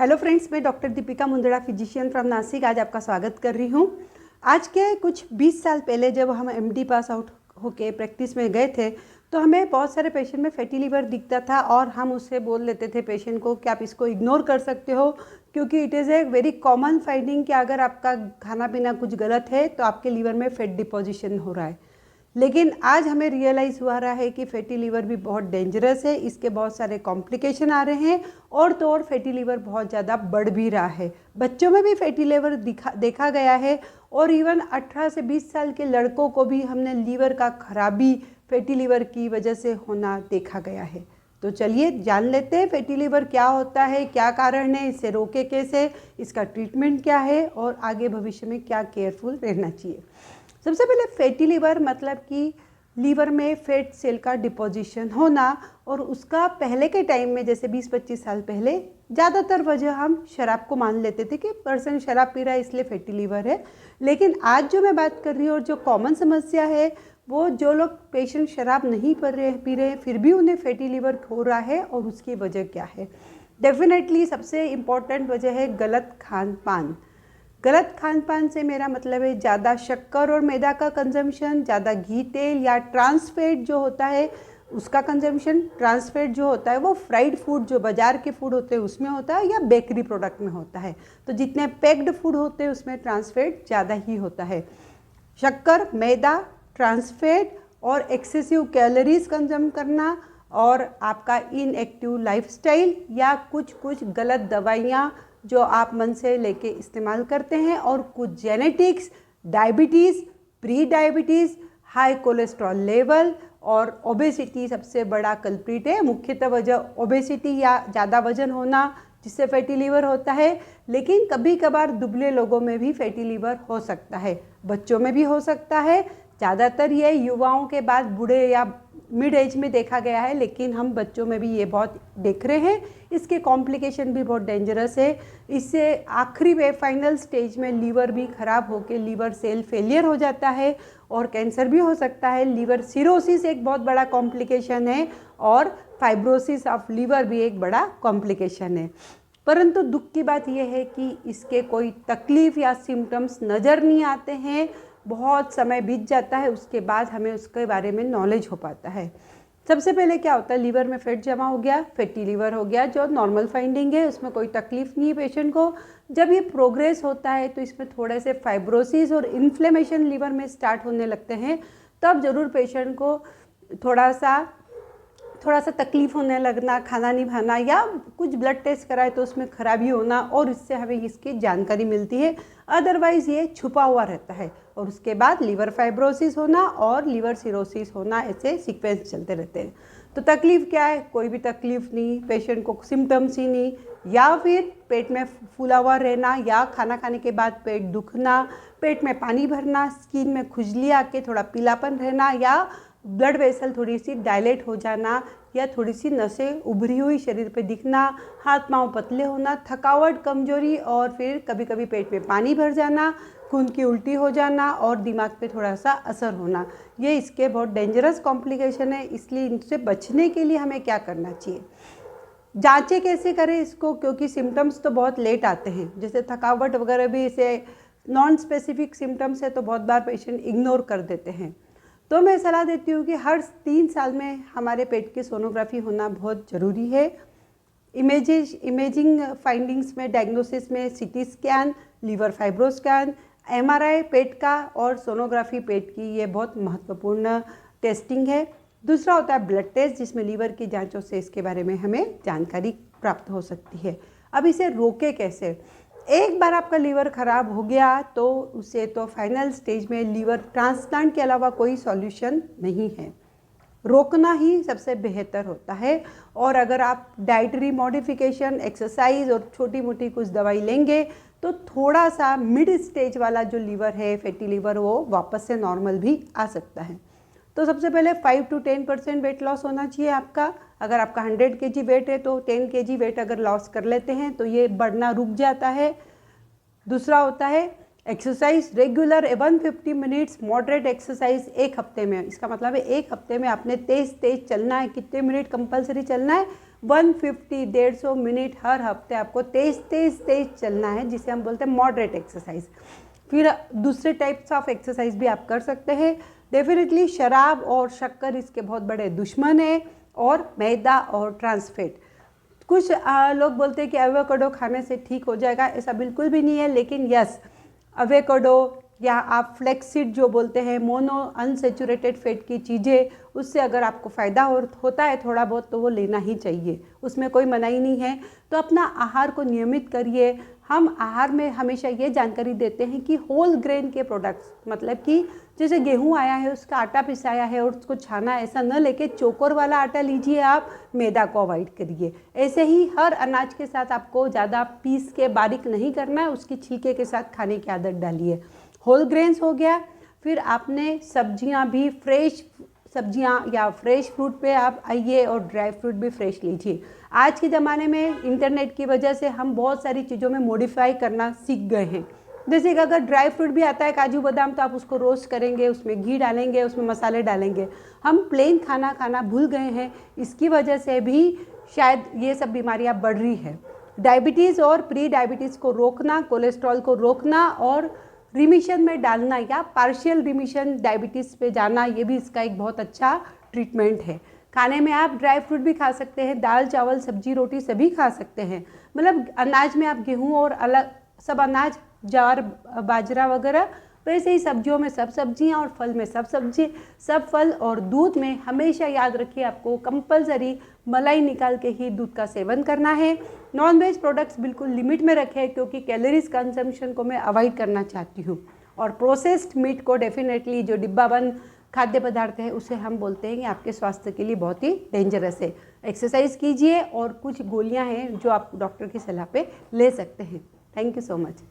Hello friends, मैं doctor Deepika Mundada, physician from Nashik, आज आपका स्वागत कर रही हूँ। आज के कुछ 20 साल पहले जब हम एमडी पास आउट होके प्रैक्टिस में गए थे तो हमें बहुत सारे पेशेंट में फैटी लीवर दिखता था और हम उससे बोल लेते थे पेशेंट को कि आप इसको इग्नोर कर सकते हो, क्योंकि it is a very common finding कि अगर आपका खाना पीना कुछ गलत है तो आपके लीवर में फैट डिपोजिशन हो रहा है। लेकिन आज हमें रियलाइज़ हुआ रहा है कि फैटी लीवर भी बहुत डेंजरस है, इसके बहुत सारे कॉम्प्लिकेशन आ रहे हैं और तो और फैटी लीवर बहुत ज़्यादा बढ़ भी रहा है। बच्चों में भी फैटी लीवर देखा गया है और इवन 18 से 20 साल के लड़कों को भी हमने लीवर का खराबी फैटी लीवर की वजह से होना देखा गया है। तो चलिए जान लेते हैं फैटी लीवर क्या होता है, क्या कारण है, इसे रोके कैसे, इसका ट्रीटमेंट क्या है और आगे भविष्य में क्या केयरफुल रहना चाहिए। सबसे पहले फैटी लीवर मतलब कि लीवर में फैट सेल का डिपोजिशन होना, और उसका पहले के टाइम में जैसे 20-25 साल पहले ज़्यादातर वजह हम शराब को मान लेते थे कि पर्सन शराब पी रहा है इसलिए फैटी लीवर है। लेकिन आज जो मैं बात कर रही हूँ और जो कॉमन समस्या है वो जो लोग पेशेंट शराब नहीं पी रहे फिर भी उन्हें फैटी लीवर हो रहा है, और उसकी वजह क्या है। डेफिनेटली सबसे इम्पॉर्टेंट वजह है गलत खान पान। गलत खान पान से मेरा मतलब है ज़्यादा शक्कर और मैदा का कंजम्पशन, ज़्यादा घी तेल या ट्रांसफैट जो होता है उसका कंजम्पशन। ट्रांसफैट जो होता है वो फ्राइड फूड जो बाज़ार के फूड होते हैं उसमें होता है या बेकरी प्रोडक्ट में होता है। तो जितने पैक्ड फूड होते हैं उसमें ट्रांसफैट ज़्यादा ही होता है। शक्कर, मैदा, ट्रांसफैट और एक्सेसिव कैलोरीज कंज्यूम करना और आपका इनएक्टिव लाइफस्टाइल या कुछ गलत दवाइयाँ जो आप मन से लेके इस्तेमाल करते हैं, और कुछ genetics, diabetes, pre diabetes, high cholesterol level और ओबेसिटी सबसे बड़ा कल्प्रिट है। मुख्यतः वजह ओबेसिटी या ज़्यादा वजन होना जिससे फैटी लीवर होता है, लेकिन कभी कभार दुबले लोगों में भी फैटी लीवर हो सकता है, बच्चों में भी हो सकता है। ज़्यादातर ये युवाओं के बाद बूढ़े या मिड एज में देखा गया है, लेकिन हम बच्चों में भी ये बहुत देख रहे हैं। इसके कॉम्प्लिकेशन भी बहुत डेंजरस है। इससे आखिरी में फाइनल स्टेज में लीवर भी ख़राब होकर लीवर सेल फेलियर हो जाता है और कैंसर भी हो सकता है। लीवर सिरोसिस एक बहुत बड़ा कॉम्प्लिकेशन है और फाइब्रोसिस ऑफ लीवर भी एक बड़ा कॉम्प्लिकेशन है। परंतु दुख की बात यह है कि इसके कोई तकलीफ़ या सिम्टम्स नज़र नहीं आते हैं। बहुत समय बीत जाता है, उसके बाद हमें उसके बारे में नॉलेज हो पाता है। सबसे पहले क्या होता है, लीवर में फैट जमा हो गया, फैटी लीवर हो गया, जो नॉर्मल फाइंडिंग है, उसमें कोई तकलीफ नहीं है पेशेंट को। जब ये प्रोग्रेस होता है तो इसमें थोड़े से फाइब्रोसिस और इन्फ्लेमेशन लीवर में स्टार्ट होने लगते हैं, तब ज़रूर पेशेंट को थोड़ा सा तकलीफ़ होने लगना, खाना नहीं खाना या कुछ ब्लड टेस्ट कराए तो उसमें खराबी होना, और इससे हमें इसकी जानकारी मिलती है। अदरवाइज़ ये छुपा हुआ रहता है और उसके बाद लीवर फाइब्रोसिस होना और लीवर सिरोसिस होना, ऐसे सीक्वेंस चलते रहते हैं। तो तकलीफ़ क्या है, कोई भी तकलीफ़ नहीं, पेशेंट को सिम्टम्स ही नहीं, या फिर पेट में फूला हुआ रहना या खाना खाने के बाद पेट दुखना, पेट में पानी भरना, स्किन में खुजली आके थोड़ा पीलापन रहना, या ब्लड वेसल थोड़ी सी डायलेट हो जाना, या थोड़ी सी नसें उभरी हुई शरीर पे दिखना, हाथ पांव पतले होना, थकावट, कमजोरी, और फिर कभी कभी पेट में पानी भर जाना, खून की उल्टी हो जाना और दिमाग पे थोड़ा सा असर होना। ये इसके बहुत डेंजरस कॉम्प्लिकेशन है। इसलिए इनसे बचने के लिए हमें क्या करना चाहिए, जांचें कैसे करें इसको, क्योंकि सिम्टम्स तो बहुत लेट आते हैं। जैसे थकावट वगैरह भी इसे नॉन स्पेसिफिक सिम्टम्स है तो बहुत बार पेशेंट इग्नोर कर देते हैं। तो मैं सलाह देती हूँ कि हर 3 साल में हमारे पेट की सोनोग्राफी होना बहुत ज़रूरी है। इमेजिंग फाइंडिंग्स में, डायग्नोसिस में CT scan, liver fibro scan, MRI पेट का और सोनोग्राफी पेट की, ये बहुत महत्वपूर्ण टेस्टिंग है। दूसरा होता है ब्लड टेस्ट, जिसमें लीवर की जांचों से इसके बारे में हमें जानकारी प्राप्त हो सकती है। अब इसे रोके कैसे, एक बार आपका लीवर ख़राब हो गया तो उसे तो फाइनल स्टेज में लीवर ट्रांसप्लांट के अलावा कोई सॉल्यूशन नहीं है, रोकना ही सबसे बेहतर होता है। और अगर आप डाइटरी मॉडिफिकेशन, एक्सरसाइज और छोटी मोटी कुछ दवाई लेंगे तो थोड़ा सा मिड स्टेज वाला जो लीवर है फैटी लीवर, वो वापस से नॉर्मल भी आ सकता है। तो सबसे पहले 5 to 10% वेट लॉस होना चाहिए आपका। अगर आपका 100 kg वेट है तो 10 kg वेट अगर लॉस कर लेते हैं तो ये बढ़ना रुक जाता है। दूसरा होता है exercise regular 150 minutes moderate exercise एक हफ्ते में। इसका मतलब है एक हफ्ते में आपने तेज चलना है। कितने मिनट कंपलसरी चलना है, 150 150 मिनट हर हफ्ते आपको तेज़ तेज़ तेज़ चलना है, जिसे हम बोलते हैं मॉडरेट एक्सरसाइज। फिर दूसरे टाइप्स ऑफ एक्सरसाइज भी आप कर सकते हैं। डेफिनेटली शराब और शक्कर इसके बहुत बड़े दुश्मन हैं, और मैदा और ट्रांसफैट। कुछ लोग बोलते हैं कि एवोकाडो खाने से ठीक हो जाएगा, ऐसा बिल्कुल भी नहीं है। लेकिन यस, एवोकाडो या आप फ्लैक्सीड जो बोलते हैं, मोनो अनसेचुरेटेड फैट की चीज़ें, उससे अगर आपको फ़ायदा होता है थोड़ा बहुत, तो वो लेना ही चाहिए, उसमें कोई मनाही नहीं है। तो अपना आहार को नियमित करिए। हम आहार में हमेशा ये जानकारी देते हैं कि होल ग्रेन के प्रोडक्ट्स, मतलब कि जैसे गेहूं आया है उसका आटा पिसाया है और उसको छाना, ऐसा न लेके चोकर वाला आटा लीजिए आप, मैदा को अवॉइड करिए। ऐसे ही हर अनाज के साथ आपको ज़्यादा पीस के बारीक नहीं करना है, उसकी छिलके के साथ खाने की आदत डालिए। होल ग्रेन्स हो गया। फिर आपने सब्जियां भी, फ्रेश सब्जियां या फ्रेश फ्रूट पे आप आइए, और ड्राई फ्रूट भी फ्रेश लीजिए। आज के ज़माने में इंटरनेट की वजह से हम बहुत सारी चीज़ों में मॉडिफाई करना सीख गए हैं। जैसे कि अगर ड्राई फ्रूट भी आता है, काजू बादाम, तो आप उसको रोस्ट करेंगे, उसमें घी डालेंगे, उसमें मसाले डालेंगे। हम प्लेन खाना खाना भूल गए हैं, इसकी वजह से भी शायद ये सब बीमारियां बढ़ रही है। डायबिटीज़ और प्री डायबिटीज़ को रोकना, कोलेस्ट्रॉल को रोकना और रिमिशन में डालना या पार्शियल रिमिशन डायबिटीज़ पे जाना, ये भी इसका एक बहुत अच्छा ट्रीटमेंट है। खाने में आप ड्राई फ्रूट भी खा सकते हैं, दाल चावल सब्जी रोटी सभी खा सकते हैं। मतलब अनाज में आप गेहूं और अलग सब अनाज, ज्वार बाजरा वगैरह, वैसे ही सब्जियों में सब सब्जियां और फल में सब सब्जी, सब फल। और दूध में हमेशा याद रखिए आपको कंपलसरी मलाई निकाल के ही दूध का सेवन करना है। नॉन वेज प्रोडक्ट्स बिल्कुल लिमिट में रखें, क्योंकि कैलोरीज कंजम्पशन को मैं अवॉइड करना चाहती हूँ। और प्रोसेस्ड मीट को डेफिनेटली, जो डिब्बाबंद खाद्य पदार्थ है, उसे हम बोलते हैं कि आपके स्वास्थ्य के लिए बहुत ही डेंजरस है। एक्सरसाइज कीजिए, और कुछ गोलियां हैं जो आप डॉक्टर की सलाह पे ले सकते हैं। Thank you so much.